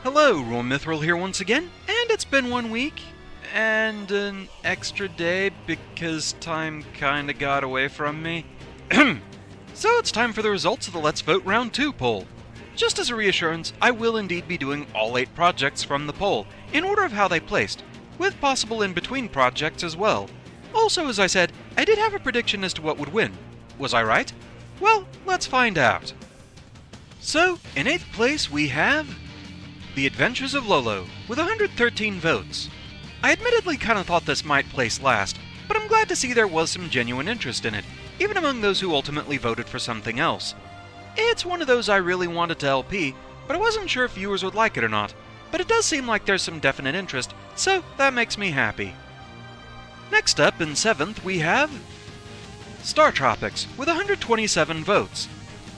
Hello, RoahmMythril here once again, and it's been 1 week, and an extra day because time kinda got away from me. So it's time for the results of the Let's Vote Round 2 poll. Just as a reassurance, I will indeed be doing all 8 projects from the poll, in order of how they placed, with possible in-between projects as well. Also, as I said, I did have a prediction as to what would win. Was I right? Well, let's find out. So, in 8th place we have The Adventures of Lolo, with 113 votes. I admittedly kinda thought this might place last, but I'm glad to see there was some genuine interest in it, even among those who ultimately voted for something else. It's one of those I really wanted to LP, but I wasn't sure if viewers would like it or not, but it does seem like there's some definite interest, so that makes me happy. Next up, in 7th, we have Star Tropics, with 127 votes.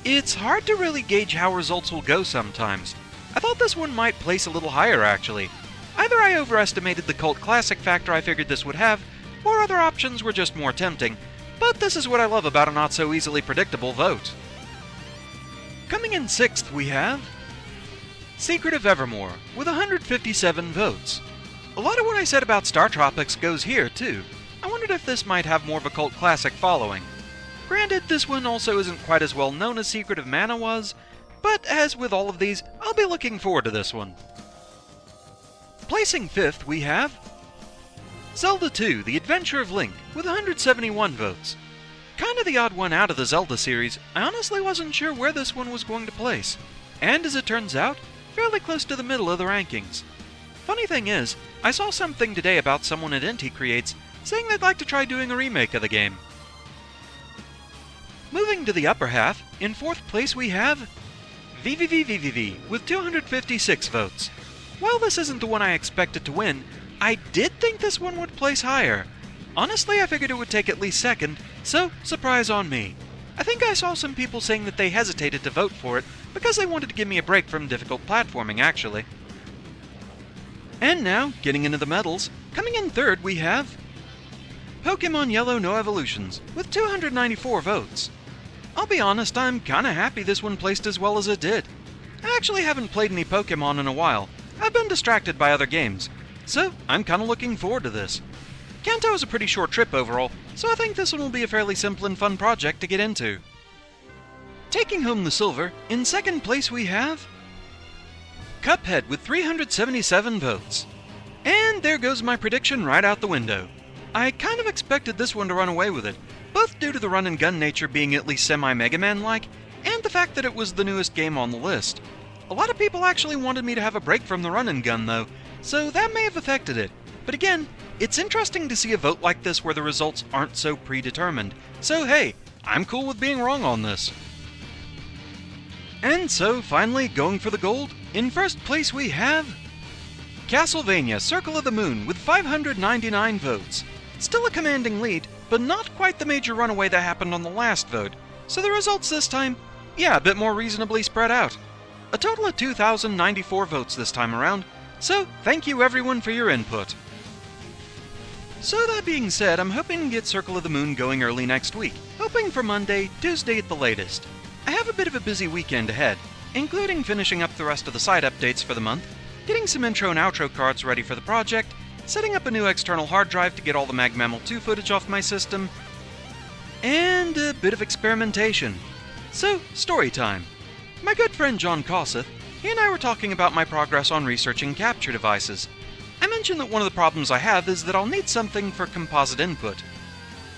It's hard to really gauge how results will go sometimes. I thought this one might place a little higher, actually. Either I overestimated the cult classic factor I figured this would have, or other options were just more tempting, but this is what I love about a not-so-easily predictable vote. Coming in 6th, we have Secret of Evermore, with 157 votes. A lot of what I said about Star Tropics goes here, too. I wondered if this might have more of a cult classic following. Granted, this one also isn't quite as well known as Secret of Mana was, but as with all of these, I'll be looking forward to this one. Placing 5th, we have Zelda 2: The Adventure of Link, with 171 votes. Kinda the odd one out of the Zelda series, I honestly wasn't sure where this one was going to place. And as it turns out, fairly close to the middle of the rankings. Funny thing is, I saw something today about someone at Inti Creates saying they'd like to try doing a remake of the game. Moving to the upper half, in 4th place we have VVVVVV, with 256 votes. While this isn't the one I expected to win, I did think this one would place higher. Honestly, I figured it would take at least 2nd, so surprise on me. I think I saw some people saying that they hesitated to vote for it because they wanted to give me a break from difficult platforming, actually. And now, getting into the medals, coming in 3rd we have Pokemon Yellow No Evolutions, with 294 votes. I'll be honest, I'm kinda happy this one placed as well as it did. I actually haven't played any Pokemon in a while. I've been distracted by other games, so I'm kinda looking forward to this. Kanto is a pretty short trip overall, so I think this one will be a fairly simple and fun project to get into. Taking home the silver, in 2nd place we have Cuphead, with 377 votes. And there goes my prediction right out the window. I kind of expected this one to run away with it, both due to the run-and-gun nature being at least semi-Mega Man-like, and the fact that it was the newest game on the list. A lot of people actually wanted me to have a break from the run-and-gun, though, so that may have affected it. But again, it's interesting to see a vote like this where the results aren't so predetermined. So hey, I'm cool with being wrong on this. And so, finally, going for the gold, in 1st place we have Castlevania: Circle of the Moon, with 599 votes. Still a commanding lead, but not quite the major runaway that happened on the last vote, so the results this time, yeah, a bit more reasonably spread out. A total of 2,094 votes this time around, so thank you everyone for your input. So that being said, I'm hoping to get Circle of the Moon going early next week, hoping for Monday, Tuesday at the latest. I have a bit of a busy weekend ahead, including finishing up the rest of the side updates for the month, getting some intro and outro cards ready for the project, setting up a new external hard drive to get all the MagMammal 2 footage off my system, and a bit of experimentation. So, story time. My good friend John Cosseth, he and I were talking about my progress on researching capture devices. I mentioned that one of the problems I have is that I'll need something for composite input.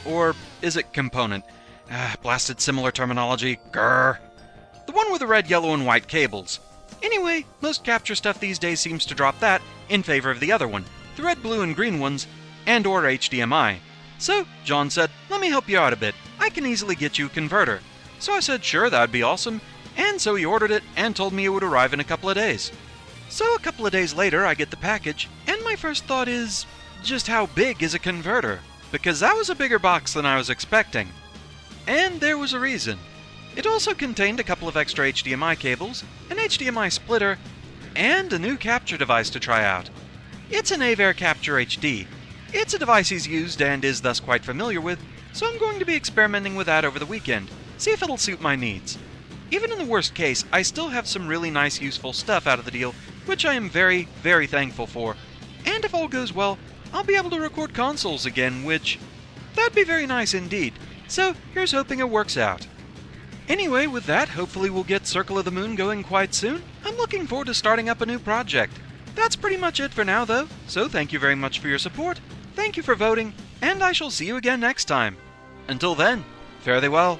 Or is it component? Blasted similar terminology, grrr. The one with the red, yellow, and white cables. Anyway, most capture stuff these days seems to drop that in favor of the other one, the red, blue, and green ones, and or HDMI. So, John said, let me help you out a bit. I can easily get you a converter. So I said, sure, that would be awesome. And so he ordered it and told me it would arrive in a couple of days. So a couple of days later, I get the package, and my first thought is, just how big is a converter? Because that was a bigger box than I was expecting. And there was a reason. It also contained a couple of extra HDMI cables, an HDMI splitter, and a new capture device to try out. It's an Aver Capture HD. It's a device he's used and is thus quite familiar with, so I'm going to be experimenting with that over the weekend, see if it'll suit my needs. even in the worst case, I still have some really nice useful stuff out of the deal, which I am very, very thankful for. And if all goes well, I'll be able to record consoles again, which... that'd be very nice indeed. So, here's hoping it works out. Anyway, with that, hopefully we'll get Circle of the Moon going quite soon. I'm looking forward to starting up a new project. That's pretty much it for now, though, so thank you very much for your support, thank you for voting, and I shall see you again next time. Until then, fare thee well.